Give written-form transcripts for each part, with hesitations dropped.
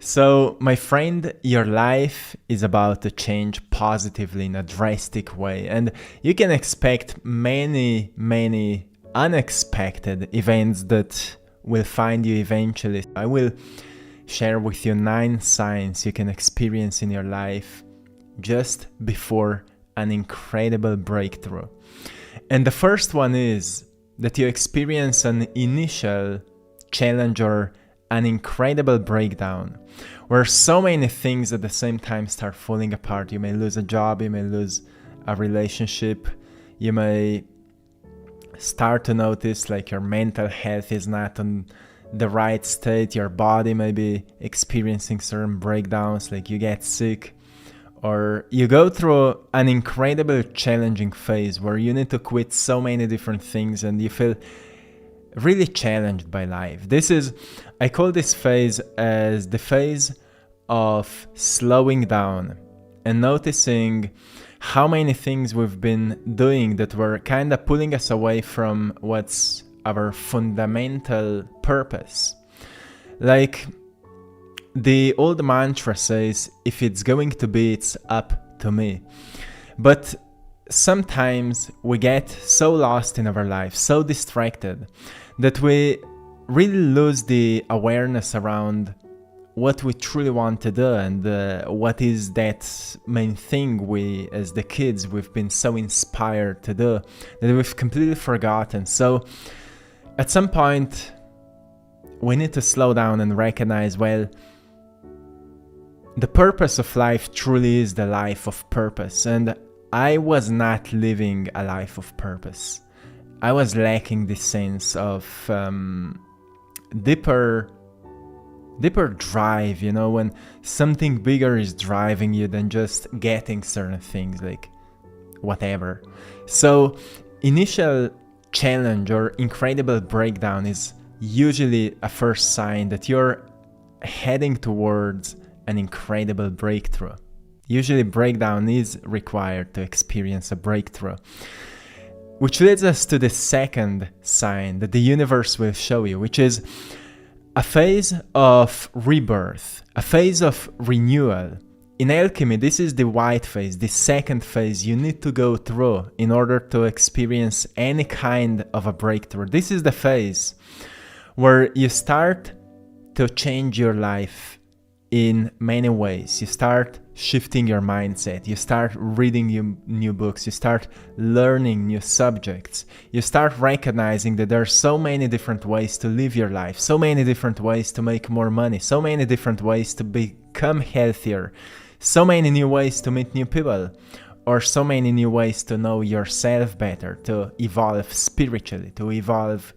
So, my friend, your life is about to change positively in a drastic way, and you can expect many, many unexpected events that will find you eventually. I will share with you 9 signs you can experience in your life just before an incredible breakthrough. And the first one is that you experience an initial challenge or an incredible breakdown where so many things at the same time start falling apart. You may lose a job, you may lose a relationship, you may start to notice like your mental health is not on the right state, your body may be experiencing certain breakdowns, like you get sick, or you go through an incredibly challenging phase where you need to quit so many different things and you feel really challenged by life. I call this phase as the phase of slowing down and noticing how many things we've been doing that were kind of pulling us away from what's our fundamental purpose. Like the old mantra says, if it's going to be, it's up to me. But sometimes we get so lost in our life, so distracted, that we really lose the awareness around what we truly want to do and what is that main thing we, as the kids, we've been so inspired to do that we've completely forgotten. So at some point, we need to slow down and recognize, well, the purpose of life truly is the life of purpose. And I was not living a life of purpose. I was lacking this sense of deeper drive, when something bigger is driving you than just getting certain things, like whatever. So initial challenge or incredible breakdown is usually a first sign that you're heading towards an incredible breakthrough. Usually breakdown is required to experience a breakthrough. Which leads us to the second sign that the universe will show you, which is a phase of rebirth, a phase of renewal. In alchemy, this is the white phase, the second phase you need to go through in order to experience any kind of a breakthrough. This is the phase where you start to change your life in many ways. You start shifting your mindset, you start reading new books, you start learning new subjects, you start recognizing that there are so many different ways to live your life, so many different ways to make more money, so many different ways to become healthier, so many new ways to meet new people, or so many new ways to know yourself better, to evolve spiritually, to evolve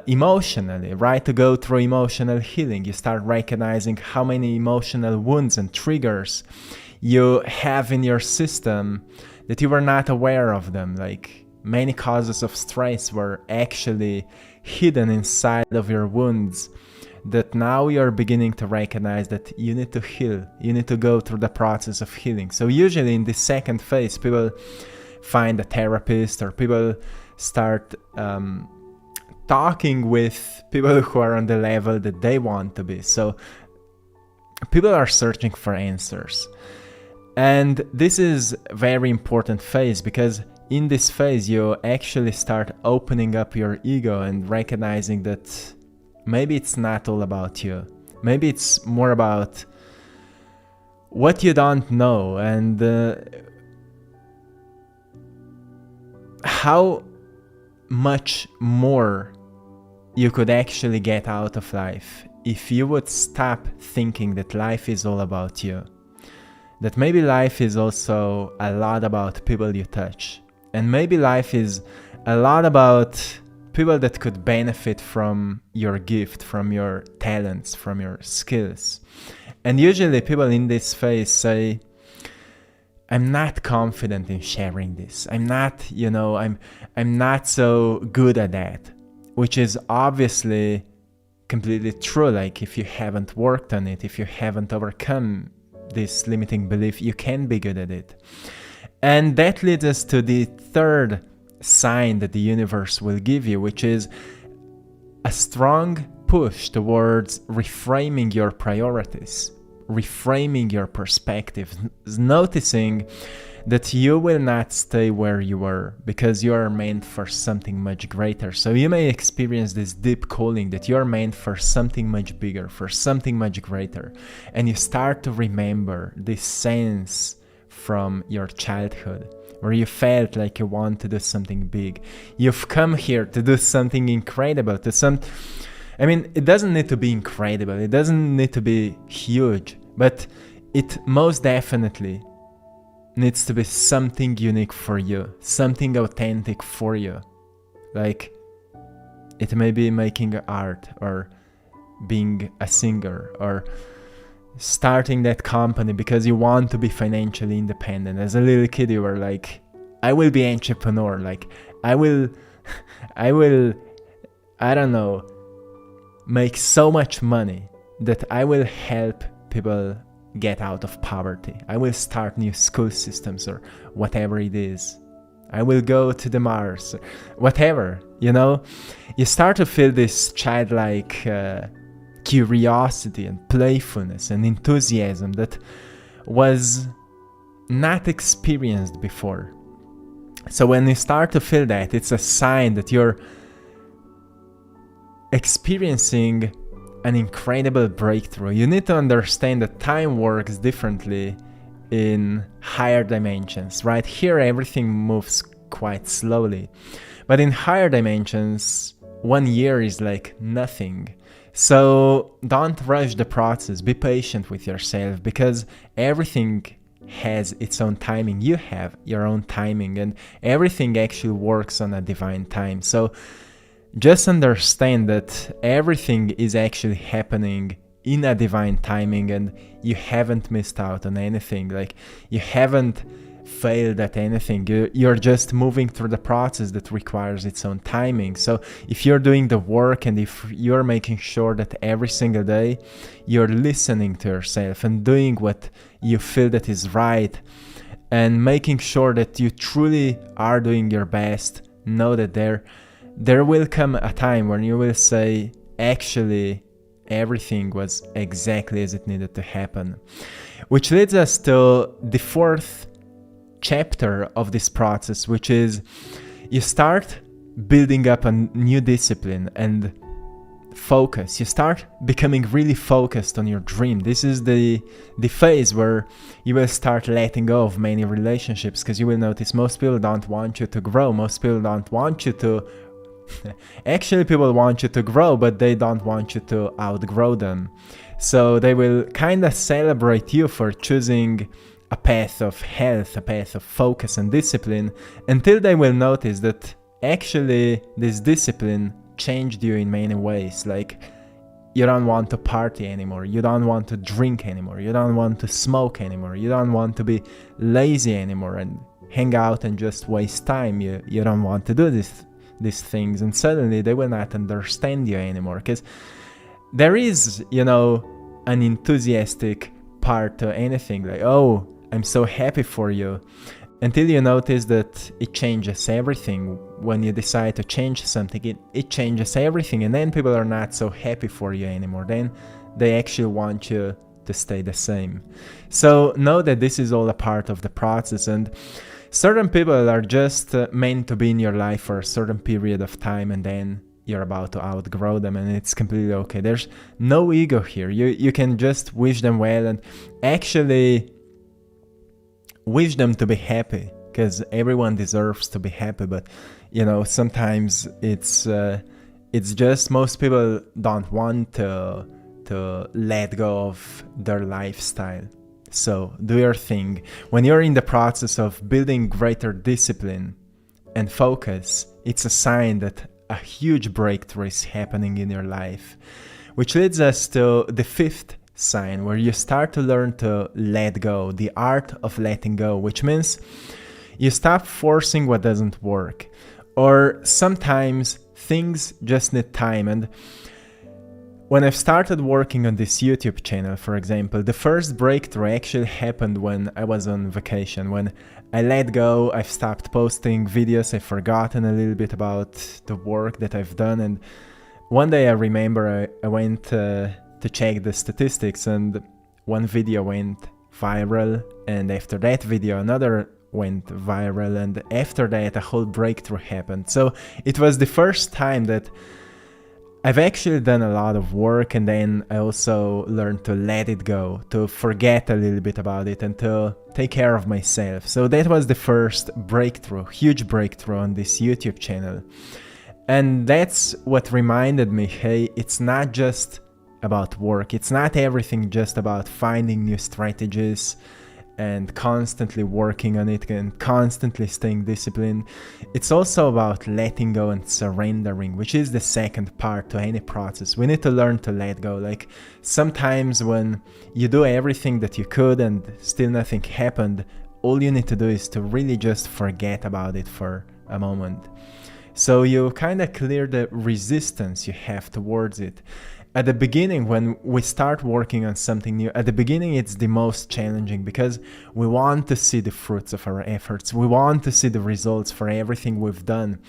emotionally, right? To go through emotional healing. You start recognizing how many emotional wounds and triggers you have in your system that you were not aware of them. Like many causes of stress were actually hidden inside of your wounds that now you're beginning to recognize that you need to heal. You need to go through the process of healing. So usually in this second phase, people find a therapist or people start talking with people who are on the level that they want to be. So people are searching for answers. And this is a very important phase because in this phase, you actually start opening up your ego and recognizing that maybe it's not all about you. Maybe it's more about what you don't know and how much more you could actually get out of life if you would stop thinking that life is all about you. That maybe life is also a lot about people you touch. And maybe life is a lot about people that could benefit from your gift, from your talents, from your skills. And usually people in this phase say, I'm not confident in sharing this. I'm not so good at that. Which is obviously completely true. Like if you haven't worked on it, if you haven't overcome this limiting belief, you can be good at it. And that leads us to the third sign that the universe will give you, which is a strong push towards reframing your priorities, reframing your perspective, noticing that you will not stay where you were because you are meant for something much greater. So you may experience this deep calling that you are meant for something much bigger, for something much greater. And you start to remember this sense from your childhood where you felt like you want to do something big. You've come here to do something incredible, it doesn't need to be incredible, it doesn't need to be huge, but it most definitely needs to be something unique for you, something authentic for you. Like, it may be making art, or being a singer, or starting that company because you want to be financially independent. As a little kid, you were like, I will be entrepreneur. Like, I will, I don't know, make so much money that I will help people get out of poverty. I will start new school systems or whatever it is. I will go to the Mars, whatever, You start to feel this childlike curiosity and playfulness and enthusiasm that was not experienced before. So when you start to feel that, it's a sign that you're experiencing an incredible breakthrough. You need to understand that time works differently in higher dimensions. Right here, everything moves quite slowly. But in higher dimensions, 1 year is like nothing. So don't rush the process. Be patient with yourself, because everything has its own timing. You have your own timing, and everything actually works on a divine time. So just understand that everything is actually happening in a divine timing, and you haven't missed out on anything. Like, you haven't failed at anything. You're just moving through the process that requires its own timing. So if you're doing the work, and if you're making sure that every single day you're listening to yourself and doing what you feel that is right, and making sure that you truly are doing your best, know that there will come a time when you will say, actually, everything was exactly as it needed to happen. Which leads us to the fourth chapter of this process, which is you start building up a new discipline and focus. You start becoming really focused on your dream. This is the phase where you will start letting go of many relationships, because you will notice most people don't want you to grow. Most people don't want you to actually, people want you to grow, but they don't want you to outgrow them. So they will kind of celebrate you for choosing a path of health, a path of focus and discipline, until they will notice that actually this discipline changed you in many ways. Like, you don't want to party anymore, you don't want to drink anymore, you don't want to smoke anymore, you don't want to be lazy anymore and hang out and just waste time. You don't want to do these things, and suddenly they will not understand you anymore, because there is, an enthusiastic part to anything, like, oh, I'm so happy for you, until you notice that it changes everything. When you decide to change something, it changes everything, and then people are not so happy for you anymore. Then they actually want you to stay the same. So know that this is all a part of the process, and certain people are just meant to be in your life for a certain period of time, and then you're about to outgrow them, and it's completely okay. There's no ego here. You can just wish them well and actually wish them to be happy, because everyone deserves to be happy. But sometimes it's just most people don't want to let go of their lifestyle. So do your thing. When you're in the process of building greater discipline and focus, it's a sign that a huge breakthrough is happening in your life. Which leads us to the fifth sign, where you start to learn to let go, the art of letting go, which means you stop forcing what doesn't work. Or sometimes things just need time. And when I've started working on this YouTube channel, for example, the first breakthrough actually happened when I was on vacation. When I let go, I've stopped posting videos, I've forgotten a little bit about the work that I've done, and one day I remember I went to check the statistics, and one video went viral, and after that video another went viral, and after that a whole breakthrough happened. So it was the first time that I've actually done a lot of work, and then I also learned to let it go, to forget a little bit about it, and to take care of myself. So that was the first breakthrough, huge breakthrough on this YouTube channel. And that's what reminded me, hey, it's not just about work. It's not everything just about finding new strategies and constantly working on it and constantly staying disciplined. It's also about letting go and surrendering, which is the second part to any process. We need to learn to let go. Like sometimes when you do everything that you could and still nothing happened, all you need to do is to really just forget about it for a moment. So you kind of clear the resistance you have towards it. At the beginning, when we start working on something new, at the beginning it's the most challenging because we want to see the fruits of our efforts. We want to see the results for everything we've done.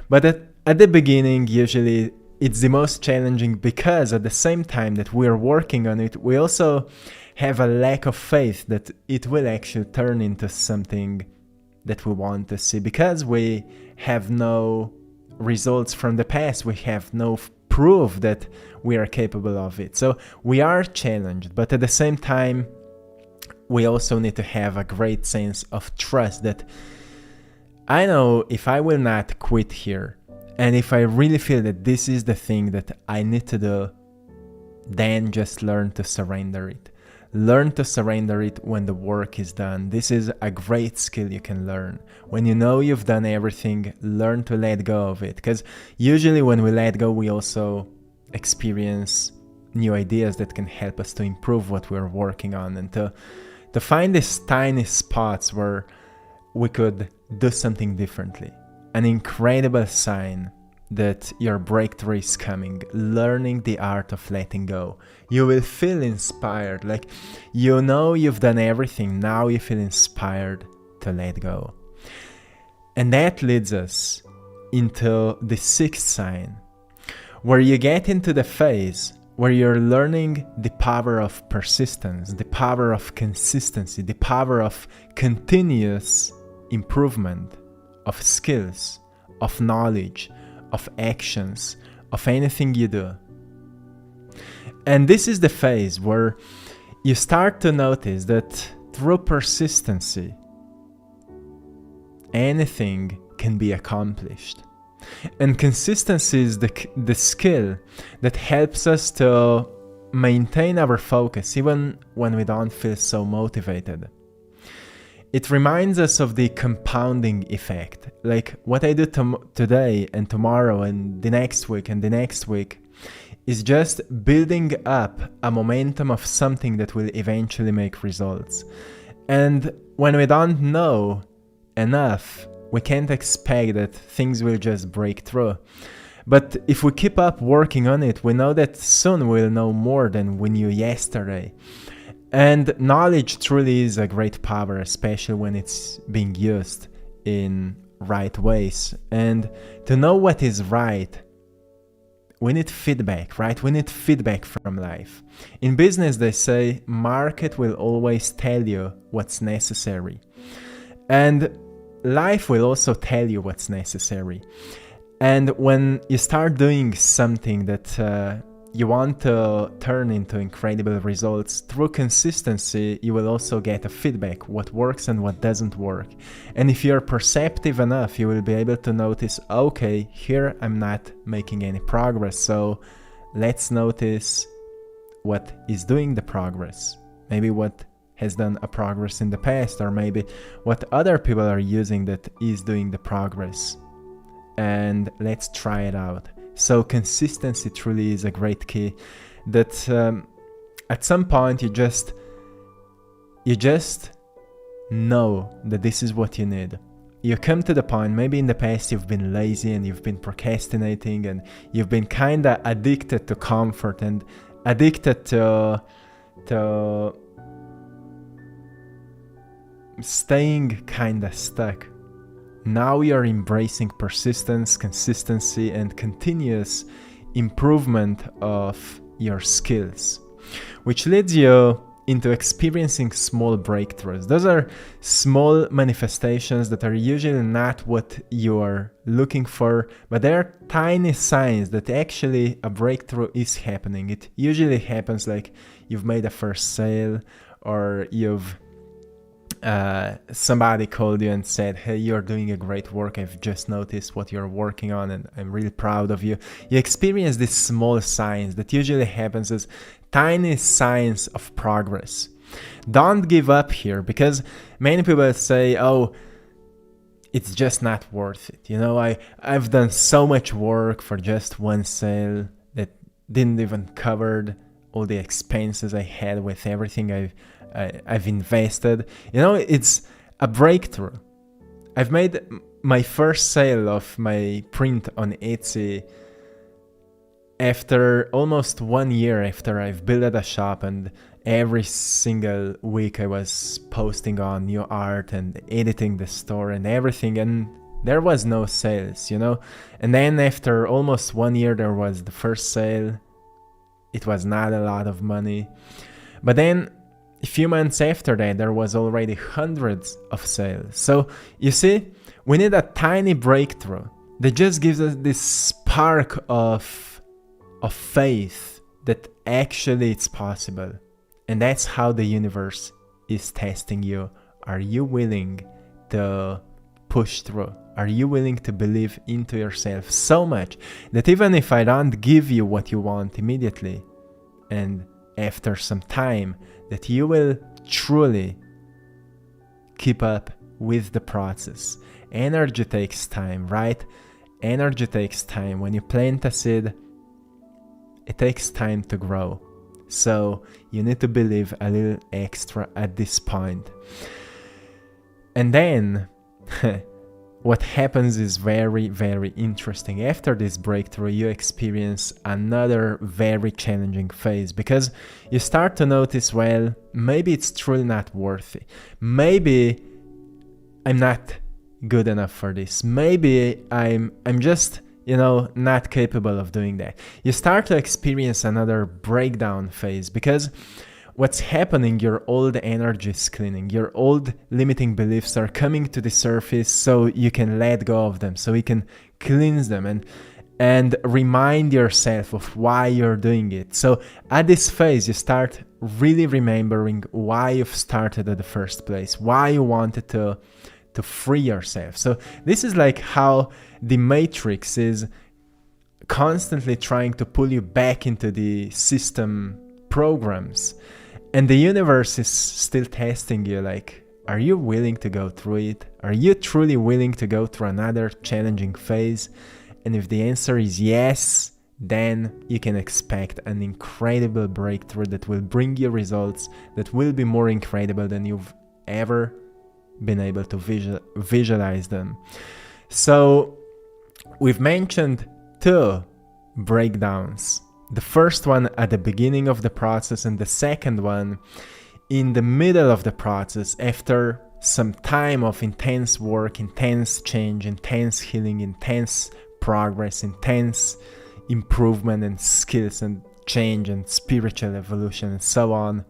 But at the beginning, usually it's the most challenging because at the same time that we're working on it, we also have a lack of faith that it will actually turn into something that we want to see, because we have no results from the past. We have no proof that we are capable of it. So we are challenged, but at the same time, we also need to have a great sense of trust that I know if I will not quit here, and if I really feel that this is the thing that I need to do, then just learn to surrender it. Learn to surrender it when the work is done. This is a great skill you can learn. When you know you've done everything, learn to let go of it. Because usually when we let go, we also experience new ideas that can help us to improve what we're working on, and to find these tiny spots where we could do something differently. An incredible sign that your breakthrough is coming, learning the art of letting go. You will feel inspired, like you know you've done everything, now you feel inspired to let go. And that leads us into the sixth sign, where you get into the phase where you're learning the power of persistence, the power of consistency, the power of continuous improvement, of skills, of knowledge, of actions, of anything you do. And this is the phase where you start to notice that through persistency, anything can be accomplished. And consistency is the skill that helps us to maintain our focus even when we don't feel so motivated. It reminds us of the compounding effect. Like what I do today and tomorrow and the next week and the next week is just building up a momentum of something that will eventually make results. And when we don't know enough, we can't expect that things will just break through. But if we keep up working on it, we know that soon we'll know more than we knew yesterday. And knowledge truly is a great power, especially when it's being used in right ways. And to know what is right, we need feedback, right? We need feedback from life. In business, they say market will always tell you what's necessary. And life will also tell you what's necessary. And when you start doing something that you want to turn into incredible results, through consistency, you will also get a feedback, what works and what doesn't work. And if you're perceptive enough, you will be able to notice, okay, here I'm not making any progress. So let's notice what is doing the progress. Maybe what has done a progress in the past, or maybe what other people are using that is doing the progress. And let's try it out. So consistency truly is a great key that at some point you just know that this is what you need. You come to the point, maybe in the past you've been lazy and you've been procrastinating and you've been kind of addicted to comfort and addicted to staying kind of stuck. Now you're embracing persistence, consistency, and continuous improvement of your skills, which leads you into experiencing small breakthroughs. Those are small manifestations that are usually not what you are looking for, but they are tiny signs that actually a breakthrough is happening. It usually happens like you've made a first sale, or you've somebody called you and said, hey, you're doing a great work, I've just noticed what you're working on and I'm really proud of you. You experience these small signs that usually happens as tiny signs of progress. Don't give up here, because many people say, oh, it's just not worth it. You know, I've done so much work for just one sale that didn't even cover all the expenses I had with everything I've invested. You know, it's a breakthrough. I've made my first sale of my print on Etsy after almost 1 year after I've built a shop, and every single week I was posting on new art and editing the store and everything, and there was no sales, you know. And then after almost 1 year there was the first sale. It was not a lot of money, but then a few months after that there was already hundreds of sales. So you see, we need a tiny breakthrough that just gives us this spark of faith that actually it's possible. And that's how the universe is testing you. Are you willing to push through? Are you willing to believe into yourself so much that even if I don't give you what you want immediately, and after some time, that you will truly keep up with the process? Energy takes time, right? Energy takes time. When you plant a seed, it takes time to grow. So you need to believe a little extra at this point. And then what happens is very, very interesting. After this breakthrough, you experience another very challenging phase, because you start to notice, well, maybe it's truly not worth it. Maybe I'm not good enough for this. Maybe I'm just, you know, not capable of doing that. You start to experience another breakdown phase, because what's happening, your old energy is cleaning. Your old limiting beliefs are coming to the surface so you can let go of them, so you can cleanse them and remind yourself of why you're doing it. So at this phase, you start really remembering why you've started at the first place, why you wanted to free yourself. So this is like how the Matrix is constantly trying to pull you back into the system programs. And the universe is still testing you, like, are you willing to go through it? Are you truly willing to go through another challenging phase? And if the answer is yes, then you can expect an incredible breakthrough that will bring you results that will be more incredible than you've ever been able to visualize them. So we've mentioned 2 breakdowns. The first one at the beginning of the process, and the second one in the middle of the process, after some time of intense work, intense change, intense healing, intense progress, intense improvement and skills and change and spiritual evolution and so on.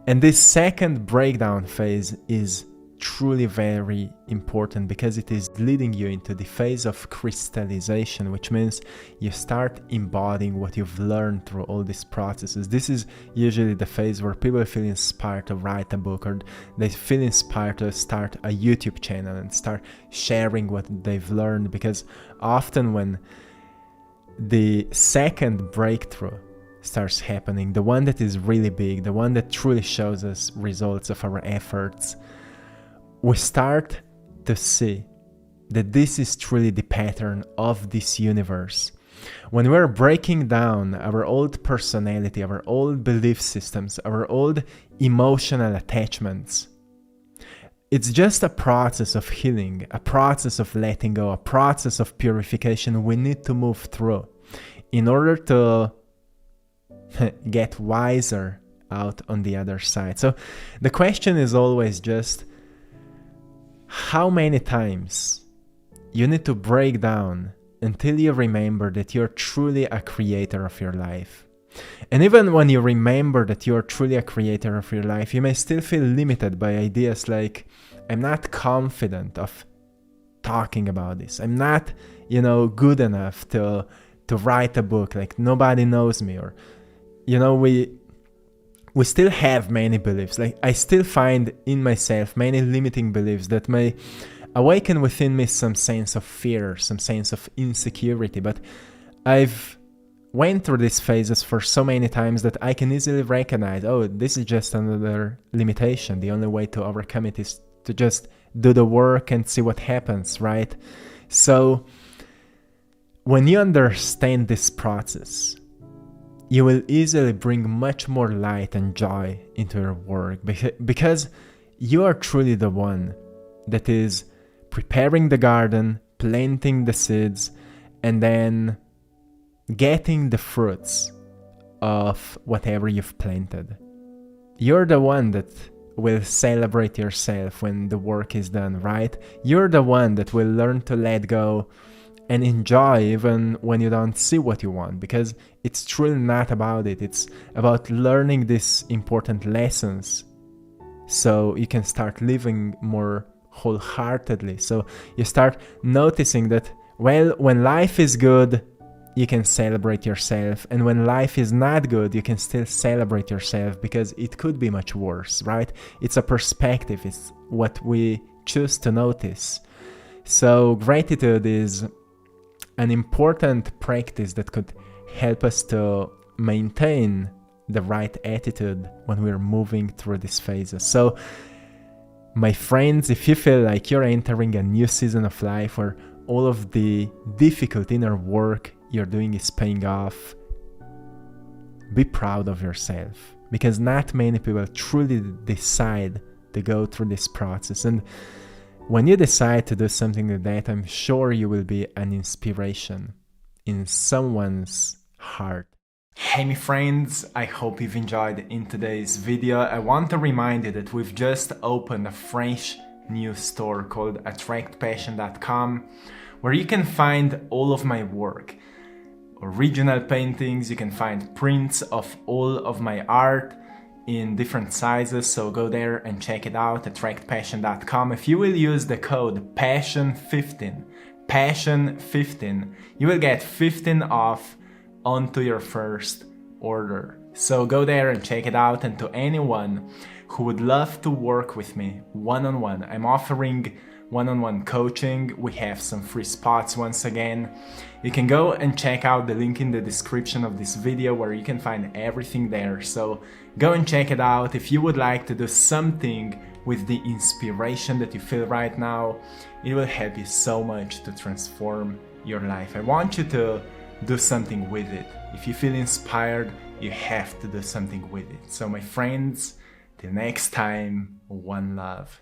And this second breakdown phase is truly very important, because it is leading you into the phase of crystallization, which means you start embodying what you've learned through all these processes. This is usually the phase where people feel inspired to write a book, or they feel inspired to start a YouTube channel and start sharing what they've learned, because often when the second breakthrough starts happening, the one that is really big, the one that truly shows us results of our efforts, we start to see that this is truly the pattern of this universe. When we're breaking down our old personality, our old belief systems, our old emotional attachments, it's just a process of healing, a process of letting go, a process of purification we need to move through in order to get wiser out on the other side. So the question is always just, how many times you need to break down until you remember that you're truly a creator of your life. And even when you remember that you're truly a creator of your life, you may still feel limited by ideas like, I'm not confident of talking about this. I'm not, good enough to write a book. Like, nobody knows me. Or, we still have many beliefs. Like, I still find in myself many limiting beliefs that may awaken within me some sense of fear, some sense of insecurity. But I've went through these phases for so many times that I can easily recognize, oh, this is just another limitation. The only way to overcome it is to just do the work and see what happens, right? So when you understand this process, you will easily bring much more light and joy into your work, because you are truly the one that is preparing the garden, planting the seeds, and then getting the fruits of whatever you've planted. You're the one that will celebrate yourself when the work is done, right? You're the one that will learn to let go and enjoy even when you don't see what you want, because it's truly not about it. It's about learning these important lessons so you can start living more wholeheartedly. So you start noticing that, well, when life is good, you can celebrate yourself, and when life is not good, you can still celebrate yourself, because it could be much worse, right? It's a perspective. It's what we choose to notice. So gratitude is an important practice that could help us to maintain the right attitude when we're moving through these phases. So my friends, if you feel like you're entering a new season of life where all of the difficult inner work you're doing is paying off, be proud of yourself, because not many people truly decide to go through this process. And when you decide to do something like that, I'm sure you will be an inspiration in someone's heart. Hey my friends, I hope you've enjoyed in today's video. I want to remind you that we've just opened a fresh new store called AttractPassion.com, where you can find all of my work. Original paintings, you can find prints of all of my art in different sizes, so go there and check it out, AttractPassion.com. If you will use the code PASSION15, you will get 15 off onto your first order. So go there and check it out. And to anyone who would love to work with me one-on-one, I'm offering one-on-one coaching. We have some free spots once again. You can go and check out the link in the description of this video, where you can find everything there. So go and check it out. If you would like to do something with the inspiration that you feel right now, it will help you so much to transform your life. I want you to do something with it. If you feel inspired, you have to do something with it. So my friends, till next time, one love.